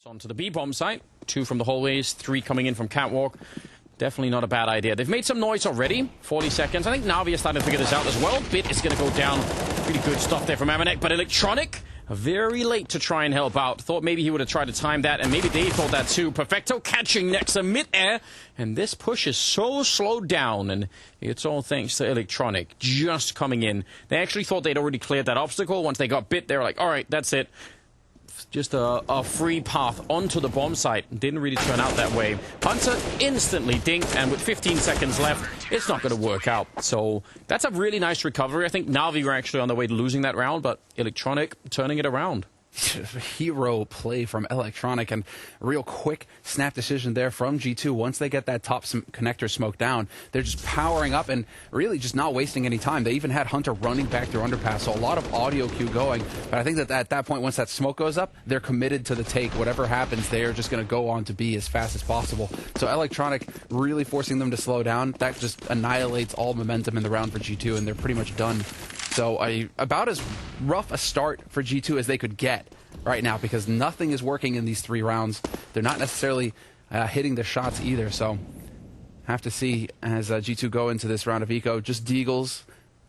Onto the B-bomb site. 2 from the hallways, 3 coming in from catwalk. Definitely not a bad idea. They've made some noise already. 40 seconds. I think NAVI is starting to figure this out as well. Bit is going to go down. Pretty good stuff there from Amanek, but Electronic, very late to try and help out. Thought maybe he would have tried to time that, and maybe they thought that too. Perfecto catching Nexa mid-air, and this push is so slowed down, and it's all thanks to Electronic just coming in. They actually thought they'd already cleared that obstacle. Once they got Bit, they were like, all right, that's it. Just a free path onto the bomb site. Didn't really turn out that way. Hunter instantly dinked, and with 15 seconds left, it's not going to work out. So that's a really nice recovery. I think NAVI were actually on the way to losing that round, but Electronic turning it around. Hero play from Electronic, and real quick snap decision there from G2. Once they get that top connector smoke down, they're just powering up and really just not wasting any time. They even had Hunter running back through underpass, so a lot of audio cue going. But I think that at that point, once that smoke goes up, they're committed to the take. Whatever happens, they're just going to go on to B as fast as possible. So Electronic really forcing them to slow down. That just annihilates all momentum in the round for G2, and they're pretty much done. So about as rough a start for G2 as they could get right now, because nothing is working in these 3 rounds. They're not necessarily hitting the shots either, so have to see as G2 go into this round of eco. Just deagles,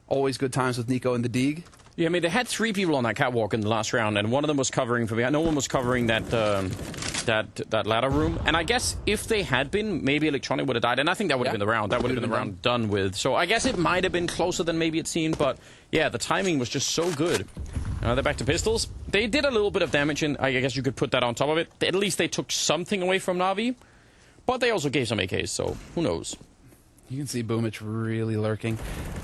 always good times with Nico and the Deag. Yeah, I mean, they had 3 people on that catwalk in the last round, and one of them was covering for me. No one was covering that that ladder room. And I guess if they had been, maybe Electronic would have died, and I think that would have been the round. That would have been the round done with. So I guess it might have been closer than maybe it seemed, but yeah, the timing was just so good. They're back to pistols. They did a little bit of damage, and I guess you could put that on top of it. At least they took something away from NAVI, but they also gave some AKs, so who knows. You can see Boomich really lurking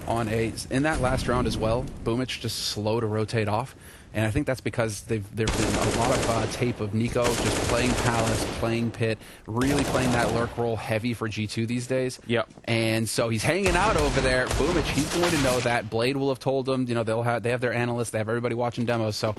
on in that last round as well. Boomich just slow to rotate off, and I think that's because there's been a lot of tape of Nico just playing Palace, playing Pit, really playing that lurk role heavy for G2 these days. Yep. And so he's hanging out over there. Boomich, he's going to know that. Blade will have told him. You know, they have their analysts, they have everybody watching demos. So,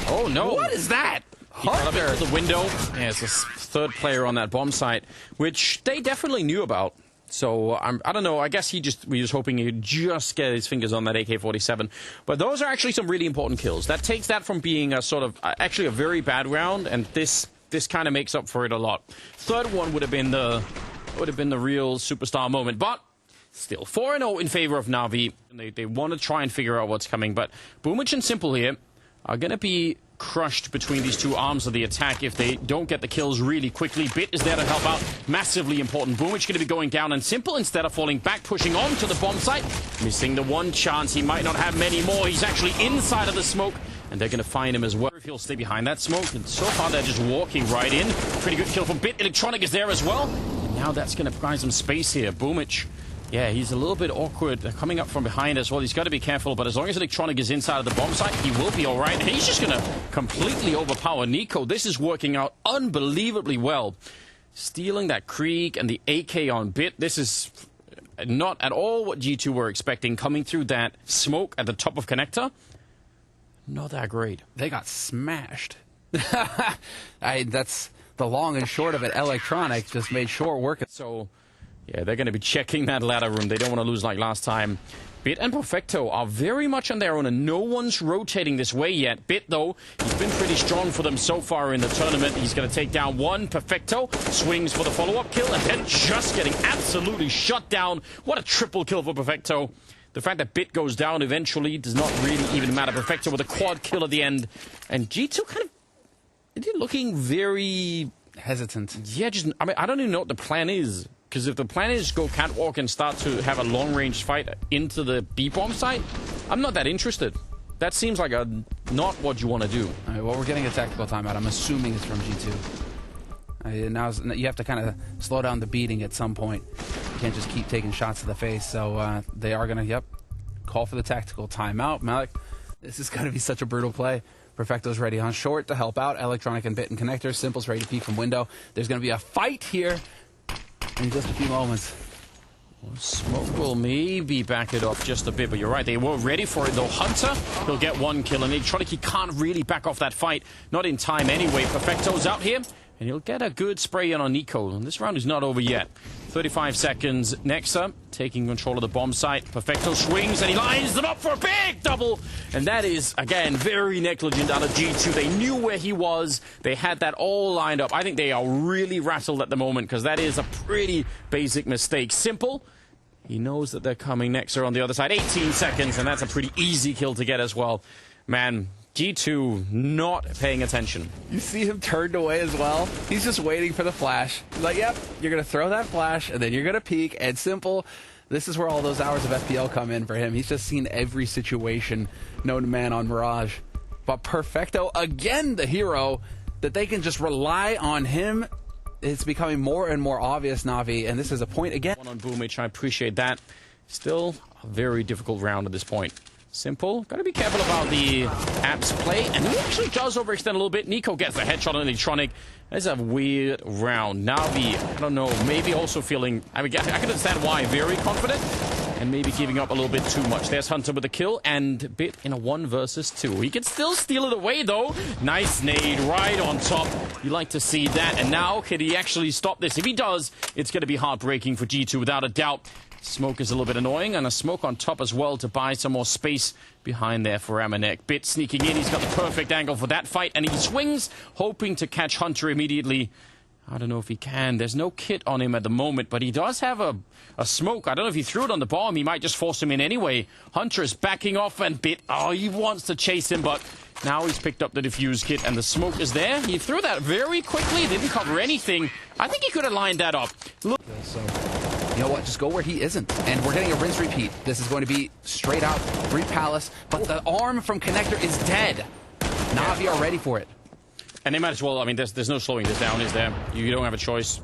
oh no, what is that? Hunter the window. Yeah, it's a 3rd player on that bomb site, which they definitely knew about. So, I don't know, I guess he was hoping he'd just get his fingers on that AK-47. But those are actually some really important kills. That takes that from being a sort of, actually a very bad round, and this kind of makes up for it a lot. 3rd one would have been the real superstar moment, but still 4-0 in favor of NAVI. They want to try and figure out what's coming, but Boomich and Simple here are going to be crushed between these 2 arms of the attack if they don't get the kills really quickly. Bit is there to help out. Massively important. Boomich going to be going down, and Simple, instead of falling back, pushing on to the bomb site. Missing the one chance. He might not have many more. He's actually inside of the smoke, and they're going to find him as well. If he'll stay behind that smoke, and so far they're just walking right in. Pretty good kill from Bit. Electronic is there as well. And now that's going to provide some space here. Boomich, yeah, he's a little bit awkward. They're coming up from behind as well. He's got to be careful, but as long as Electronic is inside of the bomb site, he will be all right. And he's just going to completely overpower Nico. This is working out unbelievably well. Stealing that Krieg and the AK on Bit. This is not at all what G2 were expecting. Coming through that smoke at the top of connector, not that great. They got smashed. That's the long and short of it. Electronic just made short work. So, yeah, they're going to be checking that ladder room. They don't want to lose like last time. Bit and Perfecto are very much on their own, and no one's rotating this way yet. Bit, though, he's been pretty strong for them so far in the tournament. He's going to take down one. Perfecto swings for the follow-up kill, and then just getting absolutely shut down. What a triple kill for Perfecto. The fact that Bit goes down eventually does not really even matter. Perfecto with a quad kill at the end. And G2 kind of looking very hesitant. Yeah, I mean, I don't even know what the plan is. Because if the plan is go catwalk and start to have a long-range fight into the B-bomb site, I'm not that interested. That seems like not what you want to do. All right, well, we're getting a tactical timeout. I'm assuming it's from G2. Now you have to kind of slow down the beating at some point. You can't just keep taking shots to the face. So they are going to, call for the tactical timeout. Malik, this is going to be such a brutal play. Perfecto's ready on short to help out. Electronic and Bit and connector. Simple's ready to peek from window. There's going to be a fight here in just a few moments. Smoke will maybe back it off just a bit, but you're right. They were ready for it, though. Hunter, he'll get 1 kill, and Electronic, he can't really back off that fight. Not in time anyway. Perfecto's out here, and he'll get a good spray in on Nico. And this round is not over yet. 35 seconds. Nexa taking control of the bomb site. Perfecto swings and he lines them up for a big double. And that is, again, very negligent out of G2. They knew where he was. They had that all lined up. I think they are really rattled at the moment because that is a pretty basic mistake. Simple. He knows that they're coming. Nexa on the other side. 18 seconds, and that's a pretty easy kill to get as well. Man, G2 not paying attention. You see him turned away as well. He's just waiting for the flash. He's like, yep, you're going to throw that flash, and then you're going to peek, and Simple, this is where all those hours of FPL come in for him. He's just seen every situation known to man on Mirage. But Perfecto, again, the hero, that they can just rely on him. It's becoming more and more obvious, Navi, and this is a point again. One on Boomich, I appreciate that. Still a very difficult round at this point. Simple. Got to be careful about the apps play, and he actually does overextend a little bit. Nico gets the headshot on Electronic. That's a weird round. Navi, I don't know, maybe also feeling, I can understand why, very confident, and maybe giving up a little bit too much. There's Hunter with the kill, and Bit in a 1 versus 2. He can still steal it away, though. Nice nade right on top. You like to see that, and now can he actually stop this? If he does, it's going to be heartbreaking for G2 without a doubt. Smoke is a little bit annoying, and a smoke on top as well to buy some more space behind there for Amanek. Bit sneaking in, he's got the perfect angle for that fight, and he swings, hoping to catch Hunter immediately. I don't know if he can. There's no kit on him at the moment, but he does have a smoke. I don't know if he threw it on the bomb. He might just force him in anyway. Hunter is backing off, and Bit, he wants to chase him, but now he's picked up the defuse kit, and the smoke is there. He threw that very quickly, didn't cover anything. I think he could have lined that up. Look. You know what? Just go where he isn't. And we're getting a rinse repeat. This is going to be straight out Greed Palace, but the arm from Connector is dead. Navi are ready for it. And they might as well, I mean, there's no slowing this down, is there? You don't have a choice.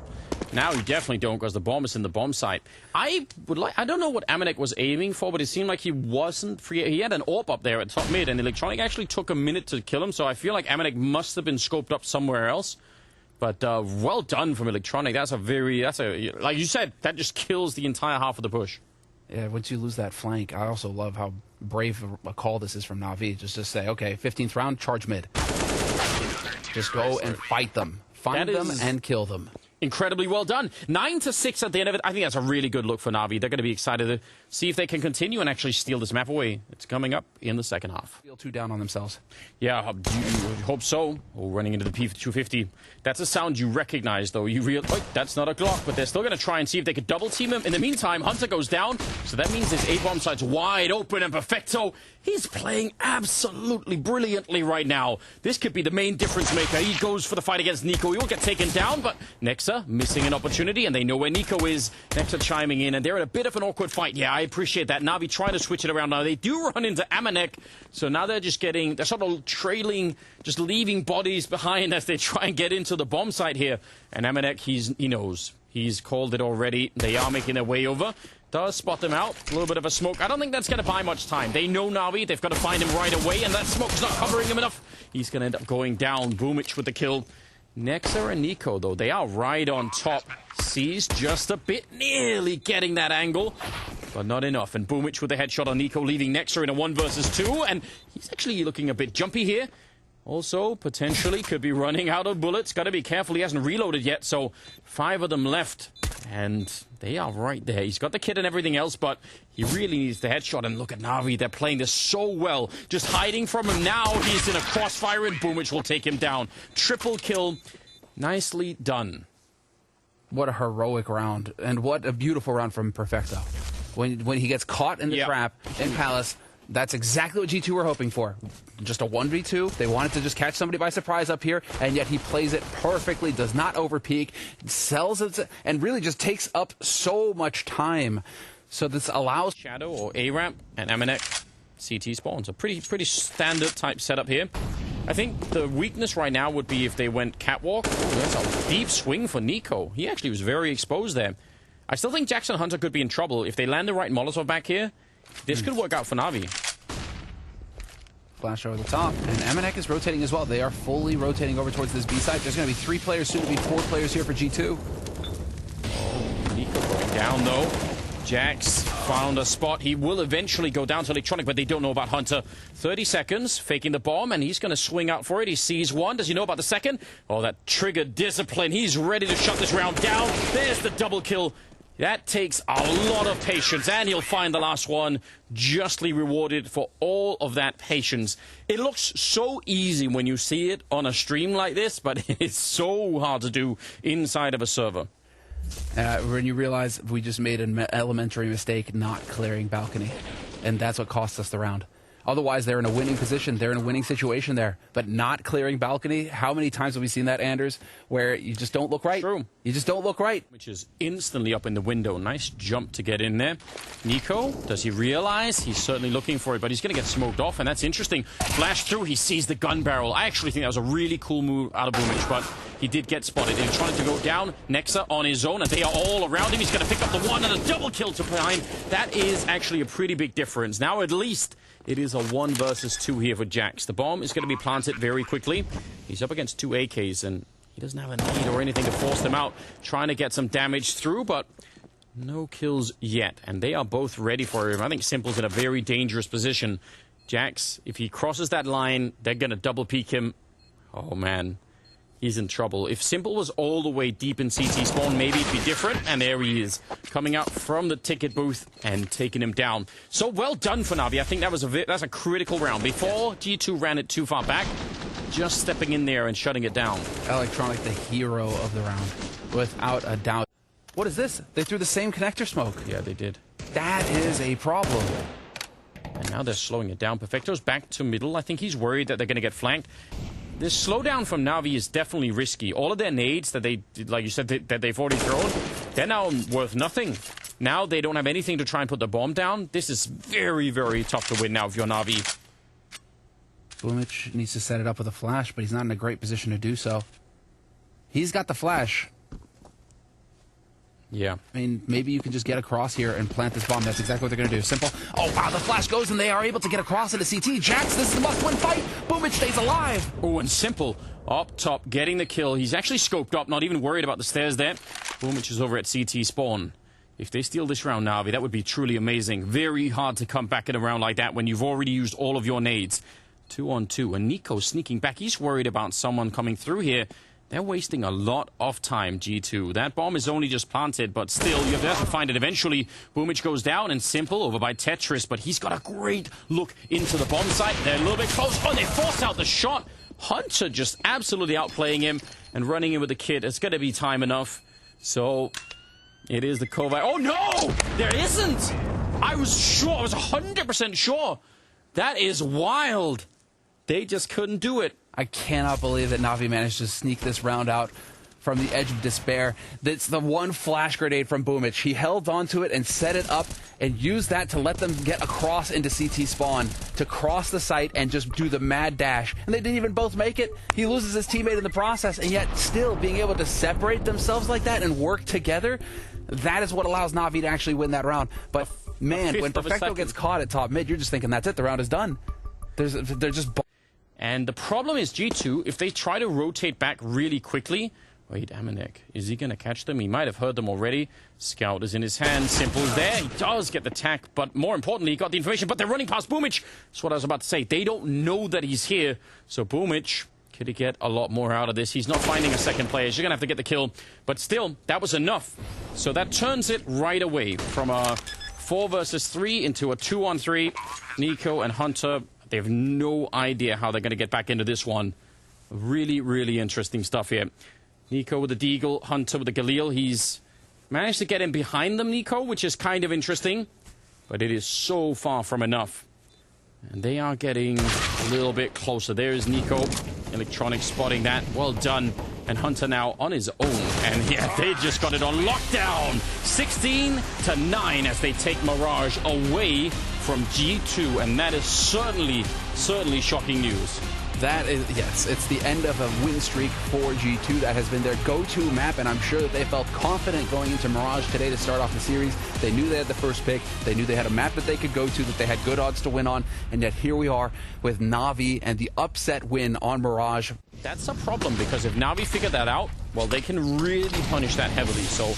Now you definitely don't, because the bomb is in the bomb site. I don't know what Amanek was aiming for, but it seemed like he wasn't free. He had an AWP up there at top mid, and Electronic actually took a minute to kill him, so I feel like Amanek must have been scoped up somewhere else. But well done from Electronic. That's like you said, that just kills the entire half of the push. Yeah, once you lose that flank, I also love how brave a call this is from Navi. Just to say, okay, 15th round, charge mid. Just go and fight them. Find them and kill them. Incredibly well done. 9-6 at the end of it. I think that's a really good look for Navi. They're going to be excited to see if they can continue and actually steal this map away. It's coming up in the second half. Feel too down on themselves. Yeah, hope so. Oh, running into the P250. That's a sound you recognize, though. That's not a Glock, but they're still going to try and see if they could double team him. In the meantime, Hunter goes down, so that means his A-bomb site's wide open, and Perfecto, he's playing absolutely brilliantly right now. This could be the main difference maker. He goes for the fight against Nico. He will get taken down, but Nexa missing an opportunity, and they know where Nico is. Nexa chiming in, and they're in a bit of an awkward fight. Yeah, I appreciate that. Navi trying to switch it around now. They do run into Amanek, so now they're sort of trailing, just leaving bodies behind as they try and get into the bomb site here. And Amanek, he knows. He's called it already. They are making their way over. Does spot them out. A little bit of a smoke. I don't think that's going to buy much time. They know Navi. They've got to find him right away, and that smoke's not covering him enough. He's going to end up going down. Boomich with the kill. Nexa and Nico, though, they are right on top. Sees just a bit, nearly getting that angle, but not enough. And Boomich with the headshot on Nico, leaving Nexa in a 1 versus 2, and he's actually looking a bit jumpy here. Also, potentially could be running out of bullets. Got to be careful. He hasn't reloaded yet, so 5 of them left. And they are right there. He's got the kit and everything else, but he really needs the headshot. And look at Navi. They're playing this so well. Just hiding from him now. He's in a crossfire, and Boomich will take him down. Triple kill. Nicely done. What a heroic round. And what a beautiful round from Perfecto. When he gets caught in the trap in Palace, that's exactly what G2 were hoping for. Just a 1v2. They wanted to just catch somebody by surprise up here, and yet he plays it perfectly, does not overpeak, sells it, and really just takes up so much time. So this allows Shadow or A-Ramp and Amanek CT spawns. A pretty standard type setup here. I think the weakness right now would be if they went catwalk. Oh, that's a deep swing for Nico. He actually was very exposed there. I still think Jackson Hunter could be in trouble. If they land the right Molotov back here, this could work out for Navi. Flash over the top, and Amanek is rotating as well. They are fully rotating over towards this B side. There's going to be 3 players, soon to be 4 players here for G2. Oh, Nico going down, though. Jax found a spot. He will eventually go down to Electronic, but they don't know about Hunter. 30 seconds, faking the bomb, and he's going to swing out for it. He sees one. Does he know about the second? Oh, that triggered discipline. He's ready to shut this round down. There's the double kill. That takes a lot of patience, and he'll find the last one, justly rewarded for all of that patience. It looks so easy when you see it on a stream like this, but it's so hard to do inside of a server. When you realize we just made an elementary mistake not clearing balcony, and that's what cost us the round. Otherwise, they're in a winning position. They're in a winning situation there. But not clearing balcony, how many times have we seen that, Anders, where you just don't look right? True. You just don't look right. Which is instantly up in the window. Nice jump to get in there. Nico, does he realize? He's certainly looking for it, but he's going to get smoked off, and that's interesting. Flash through, he sees the gun barrel. I actually think that was a really cool move out of Boomich, but he did get spotted. He's trying to go down. Nexa on his own, and they are all around him. He's going to pick up the one and a double kill to behind. That is actually a pretty big difference. Now, at least, it is a 1 versus 2 here for Jax. The bomb is going to be planted very quickly. He's up against 2 AKs, and he doesn't have a need or anything to force them out. Trying to get some damage through, but no kills yet. And they are both ready for him. I think Simple's in a very dangerous position. Jax, if he crosses that line, they're going to double peek him. Oh, man. He's in trouble. If Simple was all the way deep in CT spawn, maybe it'd be different. And there he is, coming out from the ticket booth and taking him down. So well done for Navi. I think that was that's a critical round. Before G2 ran it too far back, just stepping in there and shutting it down. Electronic, the hero of the round, without a doubt. What is this? They threw the same connector smoke. Yeah, they did. That is a problem. And now they're slowing it down. Perfecto's back to middle. I think he's worried that they're going to get flanked. This slowdown from Navi is definitely risky. All of their nades that they, like you said, that they've already thrown, they're now worth nothing. Now they don't have anything to try and put the bomb down. This is very, very tough to win now if you're Navi. Boomich needs to set it up with a flash, but he's not in a great position to do so. He's got the flash. Yeah. I mean, maybe you can just get across here and plant this bomb. That's exactly what they're going to do. Simple. Oh, wow, the flash goes, and they are able to get across into CT. Jax, this is a must-win fight. Boomich stays alive. Oh, and Simple up top, getting the kill. He's actually scoped up, not even worried about the stairs there. Boomich is over at CT spawn. If they steal this round, Navi, that would be truly amazing. Very hard to come back in a round like that when you've already used all of your nades. 2 on 2, and Nico sneaking back. He's worried about someone coming through here. They're wasting a lot of time, G2. That bomb is only just planted, but still, you have to find it eventually. Boomich goes down, and Simple over by Tetris, but he's got a great look into the bomb site. They're a little bit close. Oh, they forced out the shot. Hunter just absolutely outplaying him and running in with the kid. It's going to be time enough. So, it is the Kovac. Oh, no! There isn't! I was sure. I was 100% sure. That is wild. They just couldn't do it. I cannot believe that Navi managed to sneak this round out from the edge of despair. That's the one flash grenade from Boomich. He held onto it and set it up and used that to let them get across into CT spawn, to cross the site and just do the mad dash. And they didn't even both make it. He loses his teammate in the process, and yet still being able to separate themselves like that and work together, that is what allows Navi to actually win that round. But man, when Perfecto gets caught at top mid, you're just thinking, that's it, the round is done. They're just... And the problem is G2, if they try to rotate back really quickly... Wait, Amanek, is he going to catch them? He might have heard them already. Scout is in his hand. Simple's there. He does get the tack, but more importantly, he got the information. But they're running past Boomich. That's what I was about to say. They don't know that he's here. So Boomich, could he get a lot more out of this? He's not finding a second player. He's going to have to get the kill. But still, that was enough. So that turns it right away from a 4 versus 3 into a 2 on 3. Nico and Hunter... They have no idea how they're going to get back into this one. Really, really interesting stuff here. Nico with the Deagle, Hunter with the Galil. He's managed to get in behind them, Nico, which is kind of interesting. But it is so far from enough. And they are getting a little bit closer. There's Nico. Electronic spotting that. Well done. And Hunter now on his own. And yeah, they just got it on lockdown. 16-9 as they take Mirage away from G2. And that is certainly shocking news. That is, yes, it's the end of a win streak for G2. That has been their go-to map, and I'm sure that they felt confident going into Mirage today to start off the series. They knew they had the first pick. They knew they had a map that they could go to, that they had good odds to win on, and yet here we are with Navi and the upset win on Mirage. That's a problem, because if Navi figure that out, well, they can really punish that heavily. So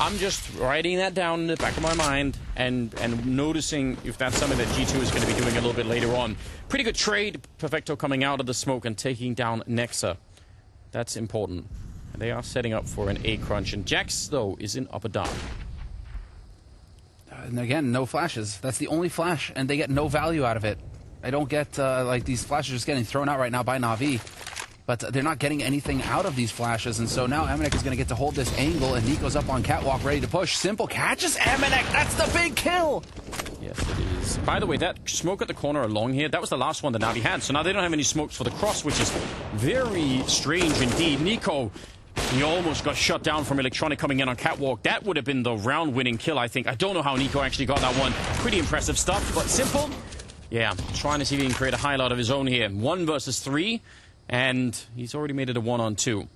I'm just writing that down in the back of my mind and noticing if that's something that G2 is going to be doing a little bit later on. Pretty good trade. Perfecto coming out of the smoke and taking down Nexa. That's important. They are setting up for an A crunch. And Jax, though, is in upper dark. And again, no flashes. That's the only flash, and they get no value out of it. I don't get, like, these flashes just getting thrown out right now by NAVI. But they're not getting anything out of these flashes, and so now Amanek is going to get to hold this angle, and Nico's up on catwalk ready to push. Simple catches Amanek. That's the big kill. Yes, it is. By the way, that smoke at the corner along here, that was the last one that NAVI had. So now they don't have any smokes for the cross, which is very strange indeed. Nico, he almost got shut down from Electronic coming in on catwalk. That would have been the round-winning kill, I think. I don't know how Nico actually got that one. Pretty impressive stuff, but Simple, yeah, trying to see if he can create a highlight of his own here. 1 versus 3. And he's already made it a 1-on-2.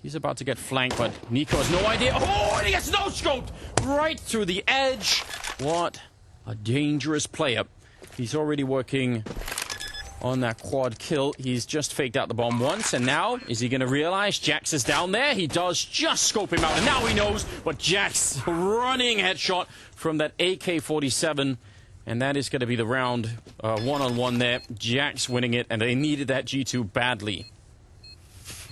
He's about to get flanked, but Nico has no idea. Oh, and he gets no-scoped right through the edge. What a dangerous player. He's already working on that quad kill. He's just faked out the bomb once, and now, is he going to realize Jax is down there? He does just scope him out, and now he knows, but Jax running headshot from that AK-47. And that is going to be the round, one-on-one there. Jax winning it, and they needed that G2 badly.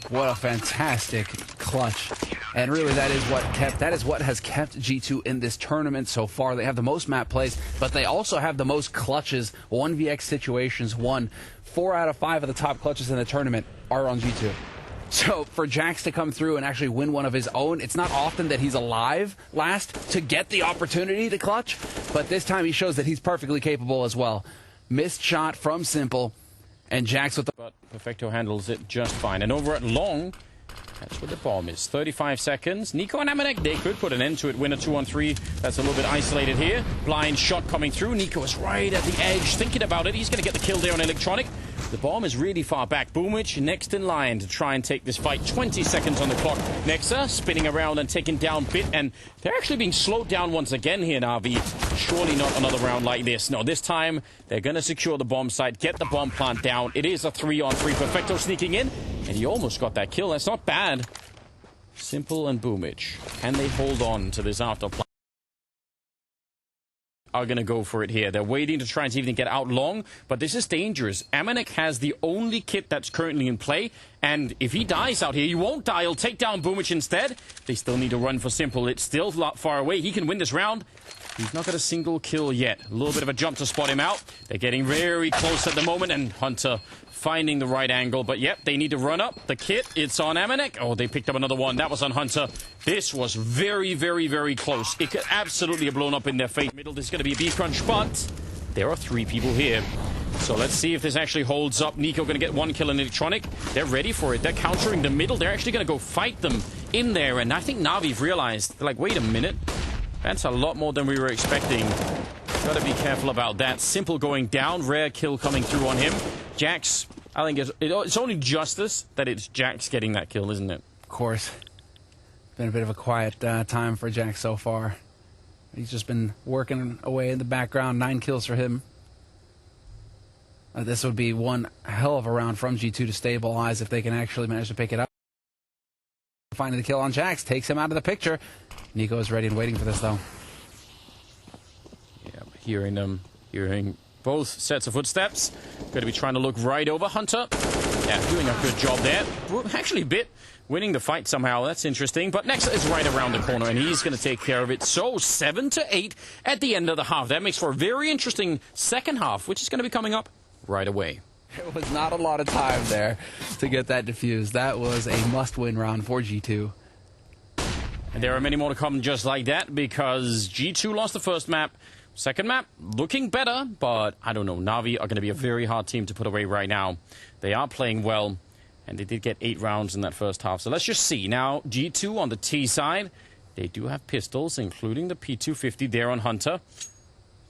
What a fantastic clutch. And really, that is what has kept G2 in this tournament so far. They have the most map plays, but they also have the most clutches, 1vx situations won. 4 out of 5 of the top clutches in the tournament are on G2. So for Jax to come through and actually win one of his own, it's not often that he's alive last to get the opportunity to clutch, but this time he shows that he's perfectly capable as well. Missed shot from Simple, and Jax with the... But Perfecto handles it just fine. And over at long, that's where the bomb is. 35 seconds. Nico and Amanek, they could put an end to it. Win a 2-on-3. That's a little bit isolated here. Blind shot coming through. Nico is right at the edge, thinking about it. He's going to get the kill there on Electronic. The bomb is really far back. Boomich next in line to try and take this fight. 20 seconds on the clock. Nexa spinning around and taking down Bit, and they're actually being slowed down once again here, Navi. Surely not another round like this. No, this time they're going to secure the bomb site, get the bomb plant down. It is a 3-on-3. Perfecto sneaking in, and he almost got that kill. That's not bad. Simple and Boomich. Can they hold on to this after plant? Are going to go for it here. They're waiting to try and see if they can get out long, but this is dangerous. Amanek has the only kit that's currently in play, and if he dies out here, he won't die. He'll take down Boomich instead. They still need to run for Simple. It's still a lot far away. He can win this round. He's not got a single kill yet. A little bit of a jump to spot him out. They're getting very close at the moment, and Hunter finding the right angle. But yep, they need to run up. The kit, it's on Amanek. Oh, they picked up another one. That was on Hunter. This was very, very, very close. It could absolutely have blown up in their face. Middle, this is going to be a B-crunch, but there are 3 people here. So let's see if this actually holds up. Nico going to get 1 kill in Electronic. They're ready for it. They're countering the middle. They're actually going to go fight them in there. And I think Navi've realized, they're like, wait a minute. That's a lot more than we were expecting. Got to be careful about that. Simple going down. Rare kill coming through on him. Jax, I think it's only justice that it's Jax getting that kill, isn't it? Of course. Been a bit of a quiet time for Jax so far. He's just been working away in the background. 9 kills for him. This would be one hell of a round from G2 to stabilize if they can actually manage to pick it up. Finding the kill on Jax takes him out of the picture. Nico is ready and waiting for this, though. Yeah, hearing them, hearing both sets of footsteps. Going to be trying to look right over Hunter. Yeah, doing a good job there. Actually, Bit winning the fight somehow. That's interesting. But Nexa is right around the corner, and he's going to take care of it. So 7-8 at the end of the half. That makes for a very interesting second half, which is going to be coming up right away. There was not a lot of time there to get that defused. That was a must-win round for G2. And there are many more to come just like that, because G2 lost the first map. Second map, looking better, but I don't know. Navi are going to be a very hard team to put away right now. They are playing well, and they did get 8 rounds in that first half. So let's just see. Now, G2 on the T side, they do have pistols, including the P250 there on Hunter.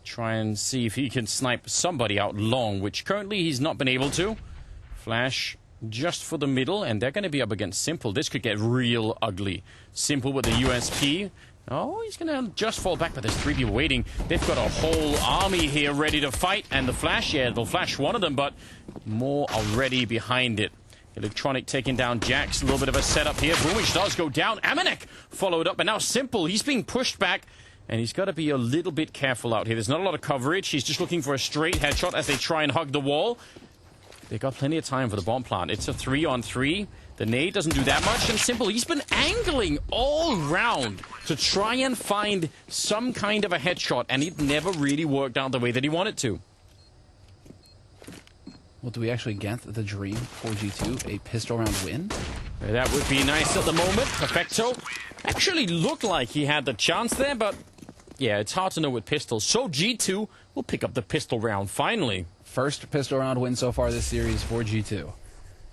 Try and see if he can snipe somebody out long, which currently he's not been able to. Flash just for the middle, and they're going to be up against Simple. This could get real ugly. Simple with the USP. Oh, he's going to just fall back, but there's 3 people waiting. They've got a whole army here ready to fight, and the Flash, yeah, they'll flash one of them, but more already behind it. Electronic taking down Jax. A little bit of a setup here. Boomich does go down. Amanek followed up, and now Simple. He's being pushed back, and he's got to be a little bit careful out here. There's not a lot of coverage. He's just looking for a straight headshot as they try and hug the wall. They got plenty of time for the bomb plant. It's a 3-on-3. The nade doesn't do that much, and Simple, he's been angling all round to try and find some kind of a headshot, and it never really worked out the way that he wanted to. Well, do we actually get the dream for G2, a pistol round win? That would be nice at the moment. Perfecto actually looked like he had the chance there, but yeah, it's hard to know with pistols. So G2 will pick up the pistol round finally. First pistol round win so far this series for G2.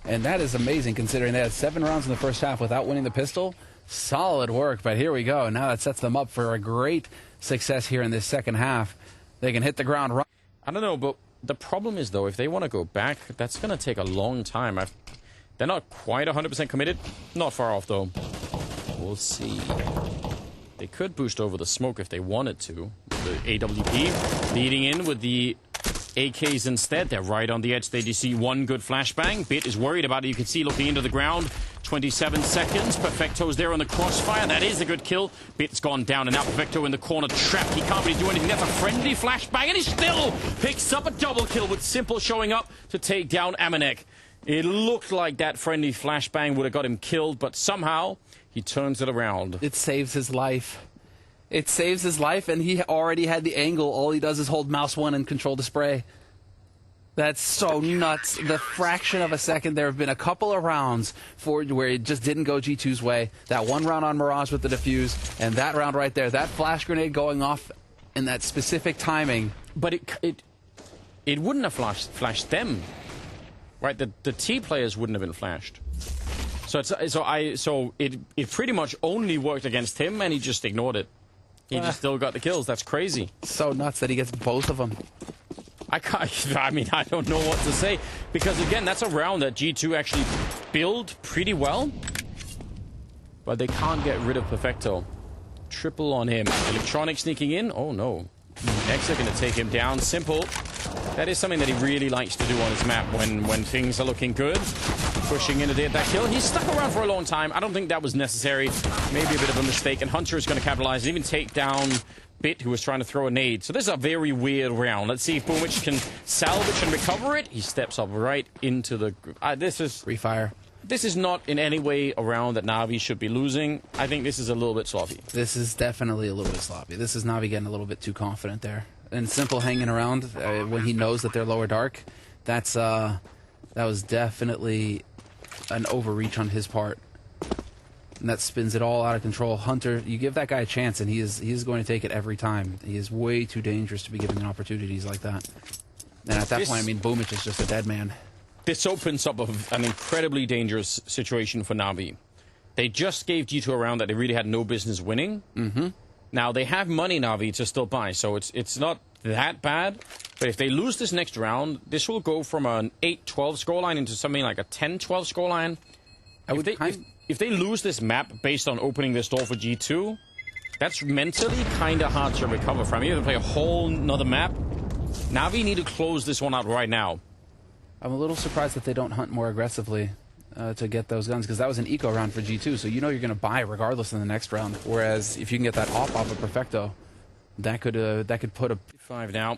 And that is amazing considering they had 7 rounds in the first half without winning the pistol. Solid work, but here we go. Now that sets them up for a great success here in this second half. They can hit the ground running. I don't know, but the problem is, though, if they want to go back, that's going to take a long time. They're not quite 100% committed. Not far off, though. We'll see. They could boost over the smoke if they wanted to. The AWP leading in with the AKs instead. They're right on the edge. They do see one good flashbang. Bit is worried about it. You can see looking into the ground. 27 seconds. Perfecto's there on the crossfire. That is a good kill. Bit's gone down, and now Perfecto in the corner trapped. He can't really do anything. That's a friendly flashbang, and he still picks up a double kill with Simple showing up to take down Amanek. It looked like that friendly flashbang would have got him killed, but somehow he turns it around. It saves his life. It saves his life, and he already had the angle. All he does is hold mouse 1 and control the spray. That's so nuts. The fraction of a second, there have been a couple of rounds where it just didn't go G2's way. That one round on Mirage with the defuse, and that round right there, that flash grenade going off in that specific timing. But it wouldn't have flashed them, right? The T players wouldn't have been flashed. So it pretty much only worked against him, and he just ignored it. He just still got the kills. That's crazy. So nuts that he gets both of them. I mean, I don't know what to say. Because, again, that's a round that G2 actually build pretty well. But they can't get rid of Perfecto. Triple on him. Electronic sneaking in. Oh, no. X are going to take him down. Simple. That is something that he really likes to do on his map when things are looking good. Pushing in to get that kill. He's stuck around for a long time. I don't think that was necessary. Maybe a bit of a mistake. And Hunter is going to capitalize and even take down Bit, who was trying to throw a nade. So this is a very weird round. Let's see if Boomich can salvage and recover it. He steps up right into the... this is... Refire. This is not in any way a round that Navi should be losing. I think this is a little bit sloppy. This is definitely a little bit sloppy. This is Navi getting a little bit too confident there. And Simple hanging around when he knows that they're lower dark. That was definitely an overreach on his part. And that spins it all out of control. Hunter, you give that guy a chance, and he is going to take it every time. He is way too dangerous to be given opportunities like that. And at that point, I mean, Boomich is just a dead man. This opens up an incredibly dangerous situation for Navi. They just gave G2 a round that they really had no business winning. Mm-hmm. Now, they have money, Navi, to still buy, so it's not that bad. But if they lose this next round, this will go from an 8-12 scoreline into something like a 10-12 scoreline. If they lose this map based on opening this door for G2, that's mentally kind of hard to recover from. You have to play a whole nother map. Navi need to close this one out right now. I'm a little surprised that they don't hunt more aggressively to get those guns, because that was an eco round for G2, so you know you're going to buy regardless in the next round. Whereas if you can get that off of Perfecto, that could put a... 5 now.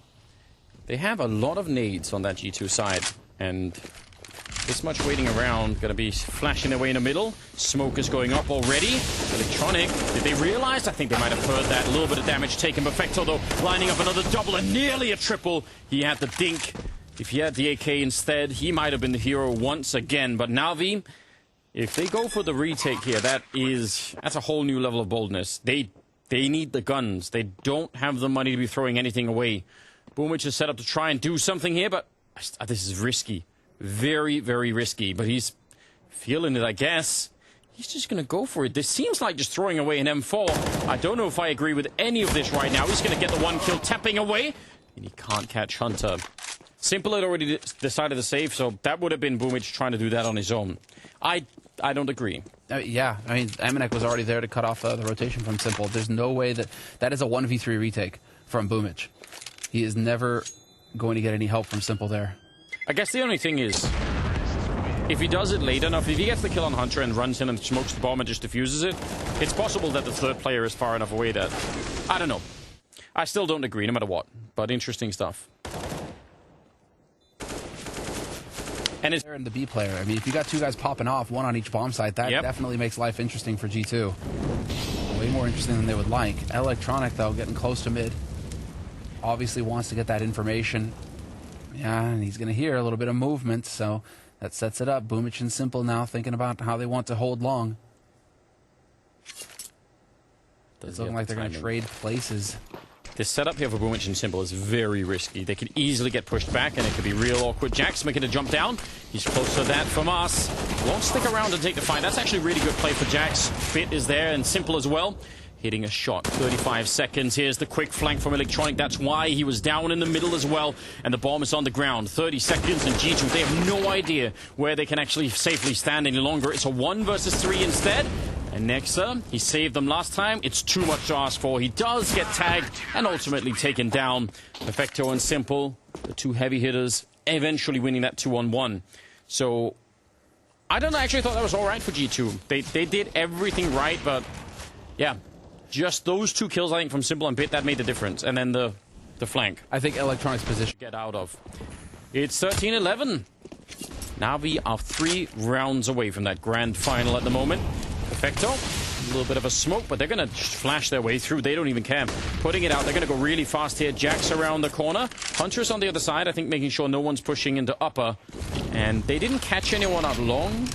They have a lot of nades on that G2 side, and this much waiting around, going to be flashing away in the middle. Smoke is going up already. Electronic, did they realize? I think they might have heard that. A little bit of damage taken. Perfecto, though, lining up another double and nearly a triple. He had the dink. If he had the AK instead, he might have been the hero once again. But Navi, if they go for the retake here, that's a whole new level of boldness. They need the guns. They don't have the money to be throwing anything away. Boomich is set up to try and do something here, but this is risky. Very, very risky. But he's feeling it, I guess. He's just going to go for it. This seems like just throwing away an M4. I don't know if I agree with any of this right now. He's going to get the one kill, tapping away. And he can't catch Hunter. Simple had already decided to save, so that would have been Boomich trying to do that on his own. I don't agree. Yeah, I mean, Amanek was already there to cut off the rotation from Simple. There's no way that is a 1v3 retake from Boomich. He is never going to get any help from Simple there. I guess the only thing is, if he does it late enough, if he gets the kill on Hunter and runs in and smokes the bomb and just diffuses it, it's possible that the third player is far enough away that... I don't know. I still don't agree, no matter what. But interesting stuff. And it's and the B player. I mean, if you got two guys popping off, one on each bomb site, that definitely makes life interesting for G2. Way more interesting than they would like. Electronic, though, getting close to mid. Obviously wants to get that information. Yeah, and he's going to hear a little bit of movement, so that sets it up. Boomich and Simple now thinking about how they want to hold long. It's looking like they're going to trade places. This setup here for Boomich and Simple is very risky. They could easily get pushed back, and it could be real awkward. Jax making a jump down. He's close to that from us. Won't stick around and take the fight. That's actually really good play for Jax. Fit is there, and Simple as well. Hitting a shot. 35 seconds. Here's the quick flank from Electronic. That's why he was down in the middle as well. And the bomb is on the ground. 30 seconds, and G2, they have no idea where they can actually safely stand any longer. It's a 1 versus 3 instead. And Nexa, he saved them last time. It's too much to ask for. He does get tagged and ultimately taken down. Perfecto and Simple, the two heavy hitters, eventually winning that 2-on-1. So, I don't know, I actually thought that was all right for G2. They did everything right, but yeah, just those 2 kills, I think, from Simple and Bit, that made the difference. And then the flank. I think Electronic's position Get out of. It's 13-11. NAVI are 3 rounds away from that grand final at the moment. Perfecto, a little bit of a smoke, but they're going to flash their way through. They don't even care. Putting it out, they're going to go really fast here. Jax around the corner. Hunter's on the other side, I think, making sure no one's pushing into upper. And they didn't catch anyone out long.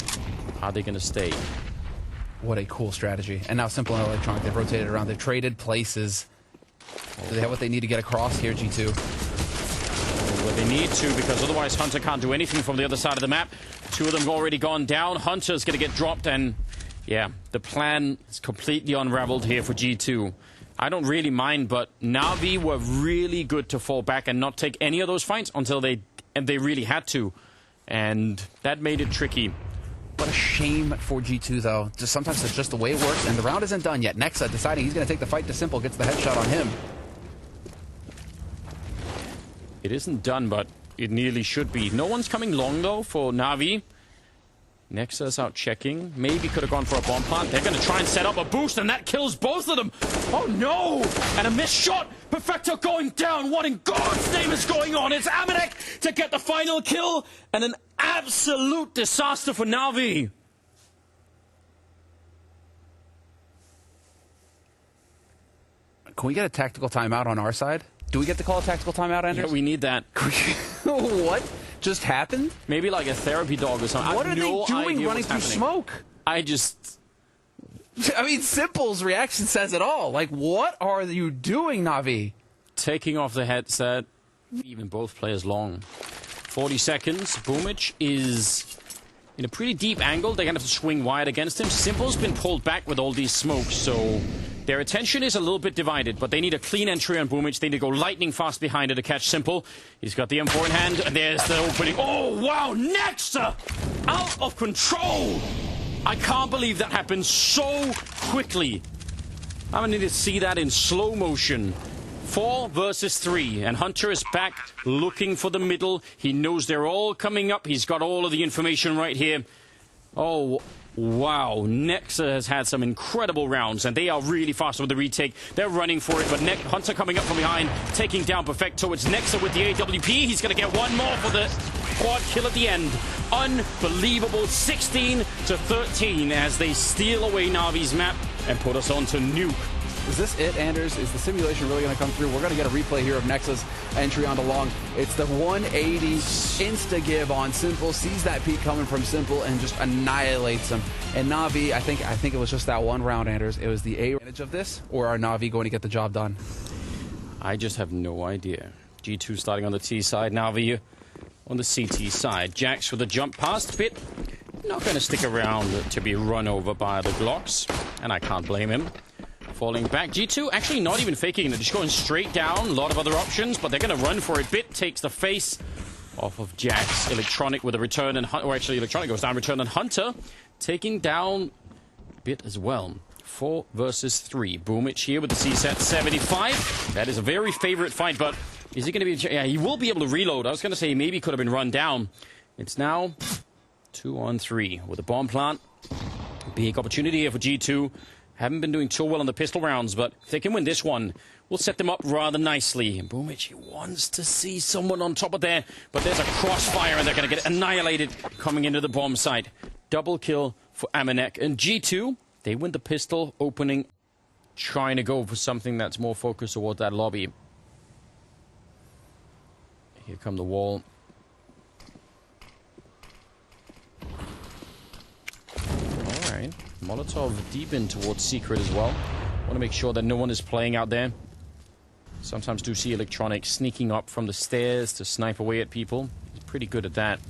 How are they going to stay? What a cool strategy. And now Simple and Electronic, they've rotated around. They've traded places. Do they have what they need to get across here, G2? Well, they need to, because otherwise Hunter can't do anything from the other side of the map. 2 of them have already gone down. Hunter's going to get dropped, and yeah, the plan is completely unraveled here for G2. I don't really mind, but NAVI were really good to fall back and not take any of those fights until they really had to. And that made it tricky. What a shame for G2, though. Just sometimes it's just the way it works, and the round isn't done yet. Nexa deciding he's going to take the fight to Simple, gets the headshot on him. It isn't done, but it nearly should be. No one's coming long, though, for NAVI. Nexa's out checking. Maybe could have gone for a bomb plant. They're going to try and set up a boost, and that kills both of them. Oh, no! And a missed shot. Perfecto going down. What in God's name is going on? It's Amanek to get the final kill, and an absolute disaster for NAVI. Can we get a tactical timeout on our side? Do we get to call a tactical timeout, Anders? Yeah, we need that. What just happened? Maybe like a therapy dog or something. What are they doing running through smoke? I mean, Simple's reaction says it all. Like, what are you doing, Navi? Taking off the headset, even both players long. 40 seconds. Boomich is in a pretty deep angle. They're going to have to swing wide against him. Simple's been pulled back with all these smokes, so their attention is a little bit divided, but they need a clean entry on Boomich. They need to go lightning fast behind it to catch Simple. He's got the M4 in hand, and there's the opening. Oh, wow, Nexa! Out of control! I can't believe that happened so quickly. I'm going to need to see that in slow motion. 4 versus 3, and Hunter is back looking for the middle. He knows they're all coming up. He's got all of the information right here. Oh, wow. Nexa has had some incredible rounds, and they are really fast with the retake. They're running for it, but Hunter coming up from behind, taking down Perfecto. It's Nexa with the AWP. He's going to get one more for the quad kill at the end. Unbelievable. 16-13 as they steal away Navi's map and put us on to Nuke. Is this it, Anders? Is the simulation really going to come through? We're going to get a replay here of Nexa's entry onto long. It's the 180 insta-give on Simple. Sees that peak coming from Simple and just annihilates him. And Navi, I think it was just that one round, Anders. It was the advantage of this, or are Navi going to get the job done? I just have no idea. G2 starting on the T side. Navi on the CT side. Jax with a jump past. Bit not going to stick around to be run over by the Glocks. And I can't blame him. Falling back. G2 actually not even faking it. Just going straight down. A lot of other options, but they're going to run for it. Bit takes the face off of Jax. Electronic with a return, and or actually Electronic goes down, return, and Hunter taking down Bit as well. 4 versus 3. Boomich here with the C-set 75. That is a very favorite fight, but is he going to be... Yeah, he will be able to reload. I was going to say he maybe could have been run down. It's now 2-on-3 with a bomb plant. Big opportunity here for G2. Haven't been doing too well on the pistol rounds, but if they can win this one, we'll set them up rather nicely. And Boomich, he wants to see someone on top of there, but there's a crossfire, and they're going to get annihilated coming into the bomb site. Double kill for Amanek. And G2, they win the pistol opening, trying to go for something that's more focused towards that lobby. Here come the wall. Alright. Molotov deep in towards Secret as well. Want to make sure that no one is playing out there. Sometimes do see Electronic sneaking up from the stairs to snipe away at people. He's pretty good at that.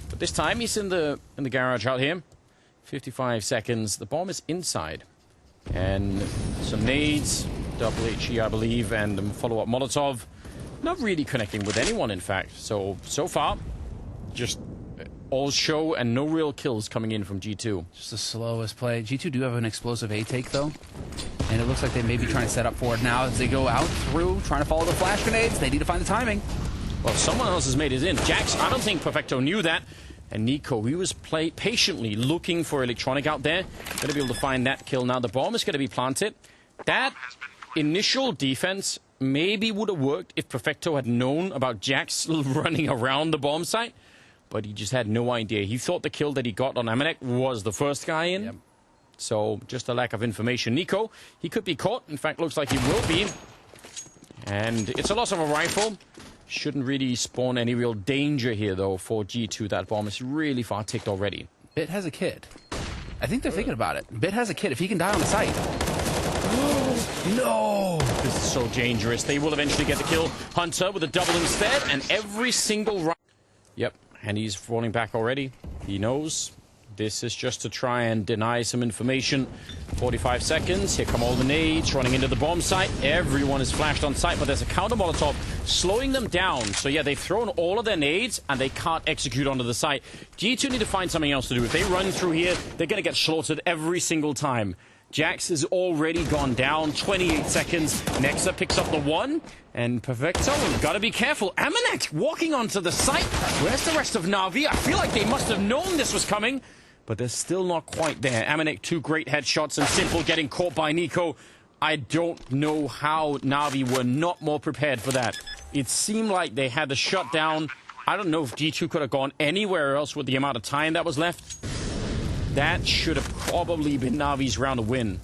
But this time he's in the garage out here. 55 seconds. The bomb is inside. And some nades. Double HE, I believe, and follow-up Molotov. Not really connecting with anyone, in fact. So far, just all show and no real kills coming in from G2. Just the slowest play. G2 do have an explosive A-take, though. And it looks like they may be trying to set up for it now as they go out through, trying to follow the flash grenades. They need to find the timing. Well, someone else has made it in. Jax, I don't think Perfecto knew that. And Nico, he was patiently looking for Electronic out there. Going to be able to find that kill now. The bomb is going to be planted. That initial defense maybe would have worked if Perfecto had known about Jax running around the bomb site. But he just had no idea. He thought the kill that he got on Amanek was the first guy in. Yep. So, just a lack of information. Nico, he could be caught. In fact, looks like he will be. And it's a loss of a rifle. Shouldn't really spawn any real danger here, though, for G2. That bomb is really far ticked already. Bit has a kid. I think they're thinking about it. Bit has a kid. If he can die on the site. No! This is so dangerous. They will eventually get the kill. Hunter with a double instead, and every single round. Yep, and he's falling back already. He knows. This is just to try and deny some information. 45 seconds. Here come all the nades running into the bomb site. Everyone is flashed on site, but there's a counter Molotov slowing them down. So yeah, they've thrown all of their nades, and they can't execute onto the site. G2 need to find something else to do. If they run through here, they're going to get slaughtered every single time. Jax has already gone down. 28 seconds. Nexa picks up the one. And Perfecto, we've got to be careful. Amanek walking onto the site. Where's the rest of NAVI? I feel like they must have known this was coming. But they're still not quite there. Amanek, 2 great headshots, and Simple getting caught by Nico. I don't know how NAVI were not more prepared for that. It seemed like they had the shut down. I don't know if G2 could have gone anywhere else with the amount of time that was left. That should have probably been NAVI's round to win.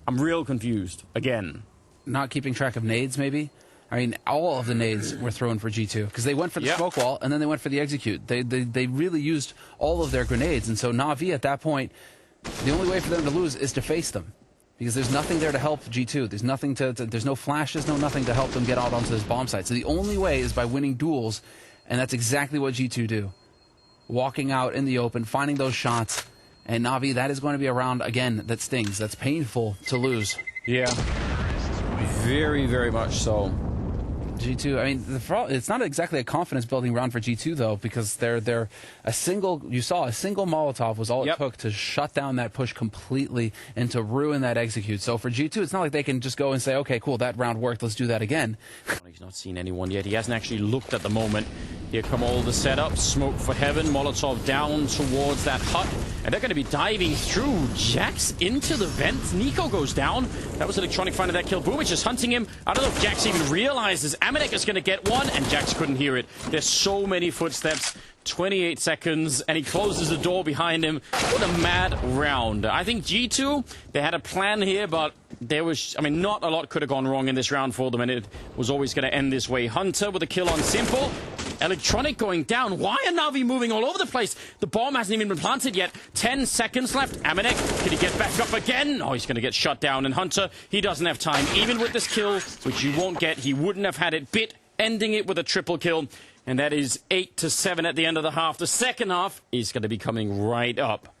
I'm real confused. Again. Not keeping track of nades, maybe? I mean, all of the nades were thrown for G2 because they went for the smoke wall and then they went for the execute. They really used all of their grenades, and so NAVI at that point, the only way for them to lose is to face them because there's nothing there to help G2. There's nothing there's no flashes, no nothing to help them get out onto this bomb site. So the only way is by winning duels, and that's exactly what G2 do. Walking out in the open, finding those shots, and NAVI, that is going to be a round again that stings. That's painful to lose. Yeah, very, very much so. G2, I mean, it's not exactly a confidence-building round for G2, though, because they're a single, you saw a single Molotov was all it took to shut down that push completely and to ruin that execute. So for G2, it's not like they can just go and say, okay, cool, that round worked, let's do that again. He's not seen anyone yet. He hasn't actually looked at the moment. Here come all the setups. Smoke for heaven. Molotov down towards that hut. And they're going to be diving through. Jax into the vent. Nico goes down. That was Electronic finding that kill. Boomich is hunting him. I don't know if Jax even realizes Amanek is going to get one, and Jax couldn't hear it. There's so many footsteps. 28 seconds, and he closes the door behind him. What a mad round. I think G2, they had a plan here, but there was, I mean, not a lot could have gone wrong in this round for them, and it was always going to end this way. Hunter with a kill on Simple. Electronic going down. Why are NAVI moving all over the place? The bomb hasn't even been planted yet. 10 seconds left. Amanek, can he get back up again? Oh, he's going to get shut down. And Hunter, he doesn't have time. Even with this kill, which you won't get, he wouldn't have had it. Bit ending it with a triple kill. And that is 8-7 at the end of the half. The second half is going to be coming right up.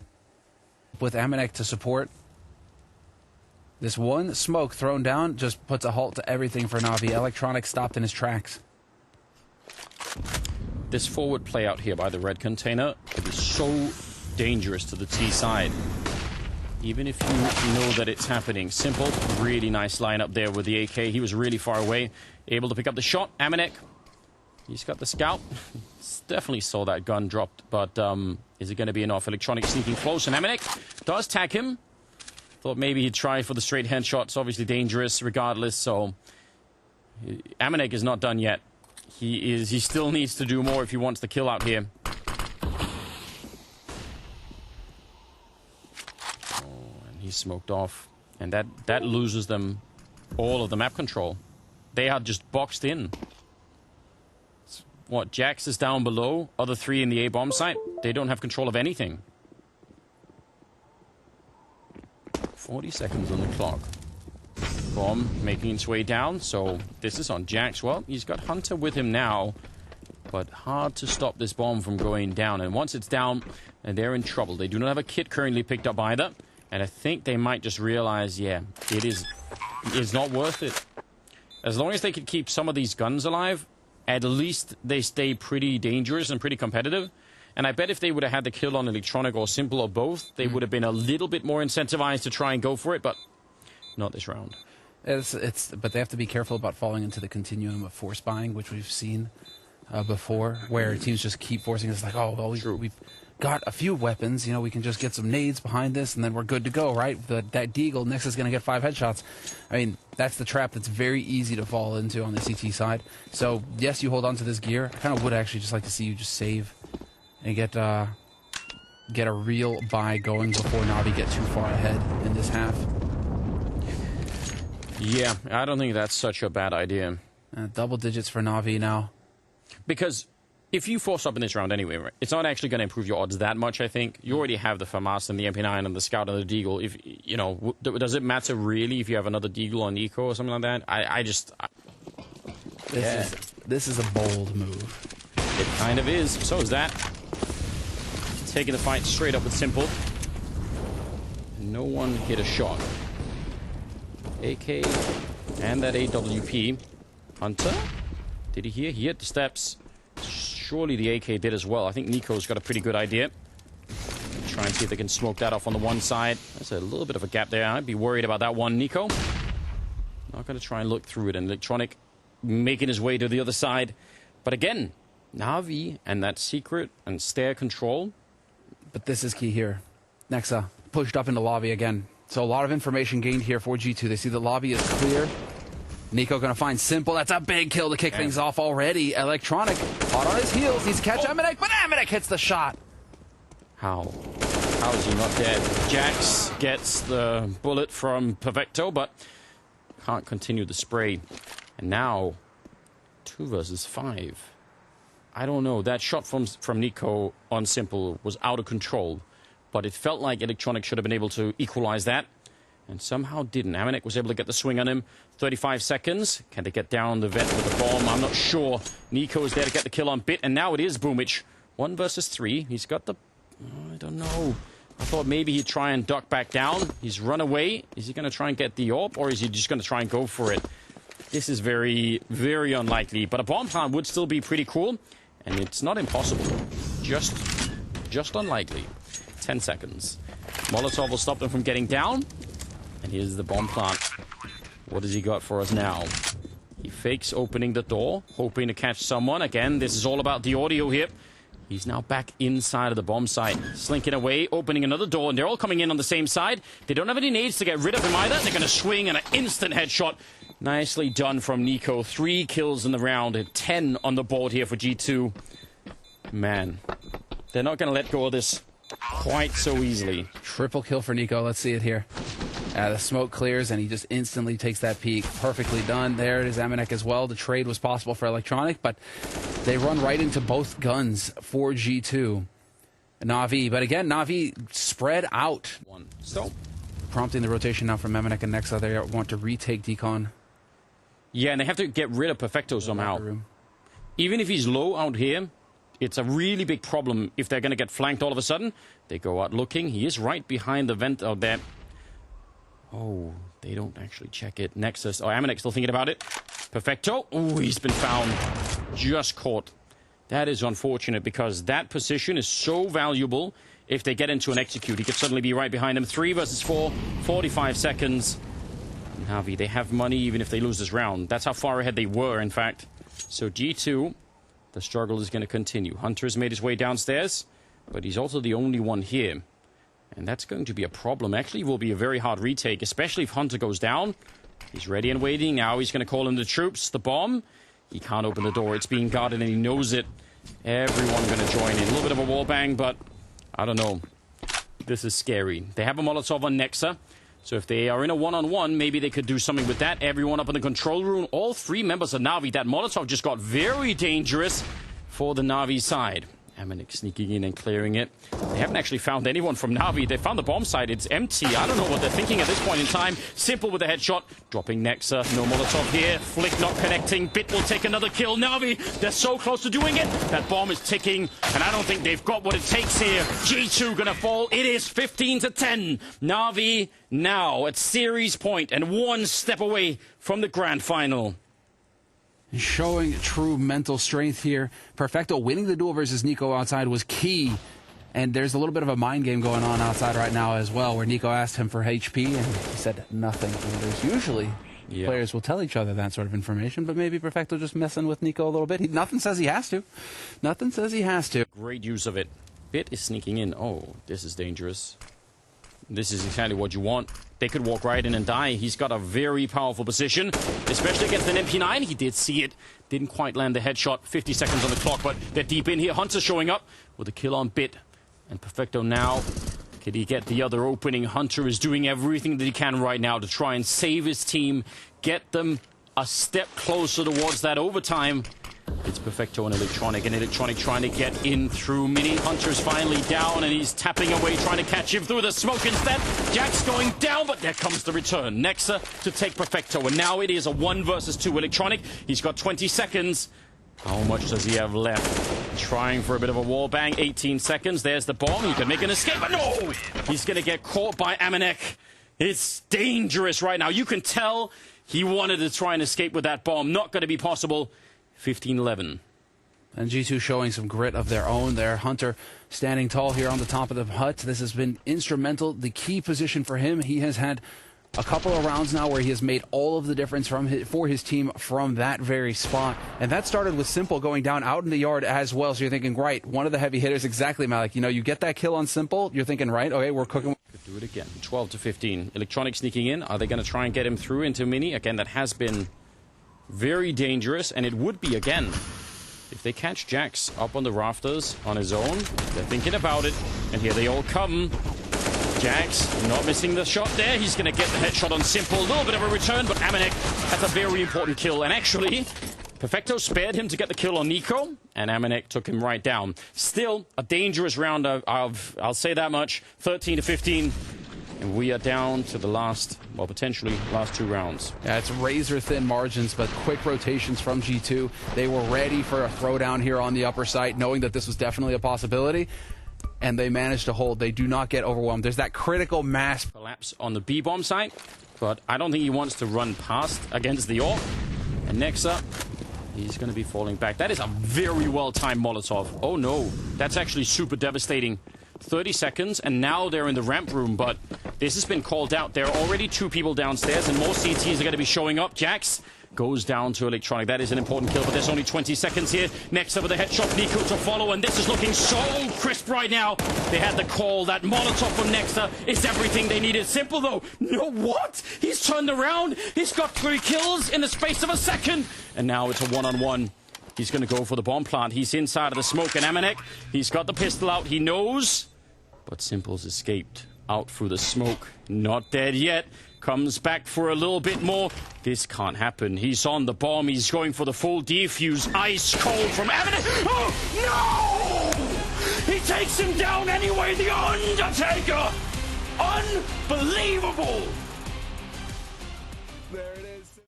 With Amanek to support, this one smoke thrown down just puts a halt to everything for NAVI. Electronic stopped in his tracks. This forward play out here by the red container could be so dangerous to the T side. Even if you know that it's happening. Simple, really nice lineup there with the AK. He was really far away, able to pick up the shot. Amanek, He's got the scout. Definitely saw that gun dropped, but is it going to be enough? Electronic sneaking close, and Amanek does tag him. Thought maybe he'd try for the straight headshots. Obviously dangerous regardless, so Amanek is not done yet. He still needs to do more if he wants the kill out here. Oh, and he's smoked off. And that loses them all of the map control. They are just boxed in. What, Jax is down below, other three in the A-bomb site. They don't have control of anything. 40 seconds on the clock. Bomb making its way down, so this is on Jax. Well, he's got Hunter with him now, but hard to stop this bomb from going down. And once it's down, they're in trouble. They do not have a kit currently picked up either. And I think they might just realize, yeah, it's not worth it. As long as they could keep some of these guns alive, at least they stay pretty dangerous and pretty competitive. And I bet if they would have had the kill on Electronic or Simple or both, they would have been a little bit more incentivized to try and go for it, but not this round. But they have to be careful about falling into the continuum of force buying, which we've seen before, where teams just keep forcing us like, oh, well, we've got a few weapons, you know, we can just get some nades behind this, and then we're good to go, right? That Deagle next is going to get 5 headshots. I mean, that's the trap that's very easy to fall into on the CT side. So, yes, you hold on to this gear. I kind of would actually just like to see you just save and get a real buy going before NAVI get too far ahead in this half. Yeah, I don't think that's such a bad idea. Double digits for NAVI now. Because if you force up in this round anyway, right, it's not actually going to improve your odds that much, I think. You already have the FAMAS and the MP9 and the Scout and the Deagle. If, you know, does it matter really if you have another Deagle on Eco or something like that? This is a bold move. It kind of is. So is that. Taking the fight straight up with Simple. No one hit a shot. AK and that AWP. Hunter? Did he hear? He hit the steps. Surely the AK did as well. I think Nico's got a pretty good idea. Try and see if they can smoke that off on the one side. There's a little bit of a gap there. I'd be worried about that one, Nico. Not going to try and look through it. And Electronic making his way to the other side. But again, NAVI and that secret and stair control. But this is key here. Nexa pushed up into lobby again. So a lot of information gained here for G2. They see the lobby is clear. Nico going to find Simple. That's a big kill to kick things off already. Electronic hot on his heels. He's catch Amanek, but Amanek hits the shot. How? How is he not dead? Jax gets the bullet from Perfecto, but can't continue the spray. And now, 2 versus 5. I don't know. That shot from Nico on Simple was out of control, but it felt like Electronic should have been able to equalize that, and somehow didn't. Amanek was able to get the swing on him. 35 seconds. Can they get down the vent with the bomb? I'm not sure. Nico is there to get the kill on Bit, and now it is Boomich. 1 versus 3. He's got the... I don't know. I thought maybe he'd try and duck back down. He's run away. Is he going to try and get the AWP, or is he just going to try and go for it? This is very, very unlikely, but a bomb plant would still be pretty cool. And it's not impossible. Just unlikely. 10 seconds. Molotov will stop them from getting down. And here's the bomb plant. What has he got for us now? He fakes opening the door, hoping to catch someone. Again, this is all about the audio here. He's now back inside of the bomb site. Slinking away, opening another door, and they're all coming in on the same side. They don't have any nades to get rid of him either. They're going to swing and an instant headshot. Nicely done from Nico. 3 kills in the round and 10 on the board here for G2. Man, they're not going to let go of this quite so easily. Triple kill for Nico. Let's see it here. The smoke clears, and he just instantly takes that peek. Perfectly done. There it is, Amanek as well. The trade was possible for Electronic, but they run right into both guns for G2. NAVI, but again, NAVI spread out. So, prompting the rotation now from Amanek and Nexa. They want to retake Decon. Yeah, and they have to get rid of Perfecto somehow. Even if he's low out here, it's a really big problem if they're going to get flanked all of a sudden. They go out looking. He is right behind the vent out there. Oh, they don't actually check it. Nexus. Oh, Amanek still thinking about it. Perfecto. Oh, he's been found. Just caught. That is unfortunate because that position is so valuable. If they get into an execute, he could suddenly be right behind them. 3 versus 4. 45 seconds. NAVI, they have money even if they lose this round. That's how far ahead they were, in fact. So G2 the struggle is going to continue. Hunter has made his way downstairs, but he's also the only one here. And that's going to be a problem. Actually, it will be a very hard retake, especially if Hunter goes down. He's ready and waiting. Now he's going to call in the troops. The bomb. He can't open the door. It's being guarded, and he knows it. Everyone going to join in. A little bit of a wall bang, but I don't know. This is scary. They have a Molotov on Nexa. So if they are in a one-on-one, maybe they could do something with that. Everyone up in the control room. All three members of NAVI. That Molotov just got very dangerous for the NAVI side. Amanek sneaking in and clearing it. They haven't actually found anyone from NAVI. They found the bomb site. It's empty. I don't know what they're thinking at this point in time. Simple with a headshot. Dropping Nexa. No Molotov here. Flick not connecting. Bit will take another kill. NAVI, they're so close to doing it. That bomb is ticking, and I don't think they've got what it takes here. G2 gonna fall. It is 15-10. NAVI now at series point and one step away from the grand final. Showing true mental strength here. Perfecto winning the duel versus Nico outside was key. And there's a little bit of a mind game going on outside right now as well, where Nico asked him for HP, and he said nothing. And there's usually players will tell each other that sort of information, but maybe Perfecto just messing with Nico a little bit. Nothing says he has to. Nothing says he has to. Great use of it. Bit is sneaking in. Oh, this is dangerous. This is exactly what you want. They could walk right in and die. He's got a very powerful position, especially against an MP9. He did see it. Didn't quite land the headshot. 50 seconds on the clock, but they're deep in here. Hunter showing up with a kill on Bit. And Perfecto now. Could he get the other opening? Hunter is doing everything that he can right now to try and save his team, get them a step closer towards that overtime. It's Perfecto and Electronic trying to get in through Mini. Hunter's finally down, and he's tapping away, trying to catch him through the smoke instead. Jack's going down, but there comes the return. Nexa to take Perfecto, and now it is a 1 versus 2 Electronic. He's got 20 seconds. How much does he have left? Trying for a bit of a wall bang. 18 seconds. There's the bomb. He can make an escape, but no! He's going to get caught by Amanek. It's dangerous right now. You can tell he wanted to try and escape with that bomb. Not going to be possible. 15-11. And G2 showing some grit of their own there. Hunter standing tall here on the top of the hut. This has been instrumental. The key position for him. He has had a couple of rounds now where he has made all of the difference for his team from that very spot. And that started with Simple going down out in the yard as well. So you're thinking, right, one of the heavy hitters, exactly, Malik. You know, you get that kill on Simple, you're thinking, right, okay, we're cooking. Could do it again. 12-15. Electronic sneaking in. Are they going to try and get him through into Mini? Again, that has been very dangerous, and it would be again. If they catch Jax up on the rafters on his own, they're thinking about it. And here they all come. Jax not missing the shot there. He's going to get the headshot on Simple. A little bit of a return, but Amanek has a very important kill. And actually, Perfecto spared him to get the kill on Nico, and Amanek took him right down. Still, a dangerous round of I'll say that much, 13-15. And we are down to the last, well, potentially last 2 rounds. Yeah, it's razor-thin margins, but quick rotations from G2. They were ready for a throwdown here on the upper site, knowing that this was definitely a possibility, and they managed to hold. They do not get overwhelmed. There's that critical mass collapse on the B-bomb site, but I don't think he wants to run past against the AWP. And next up, he's going to be falling back. That is a very well-timed Molotov. Oh, no. That's actually super devastating. 30 seconds, and now they're in the ramp room, but this has been called out. There are already 2 people downstairs, and more CTs are going to be showing up. Jax goes down to Electronic. That is an important kill, but there's only 20 seconds here. Next up with a headshot, Nico to follow, and this is looking so crisp right now. They had the call. That Molotov from Nexa is everything they needed. Simple, though. No, what? He's turned around. He's got 3 kills in the space of a second, and now it's a one-on-one. He's going to go for the bomb plant. He's inside of the smoke, and Amanek, he's got the pistol out. He knows. But Simple's escaped out through the smoke. Not dead yet. Comes back for a little bit more. This can't happen. He's on the bomb. He's going for the full defuse. Ice cold from Avalanche. Oh, no! He takes him down anyway. The Undertaker. Unbelievable.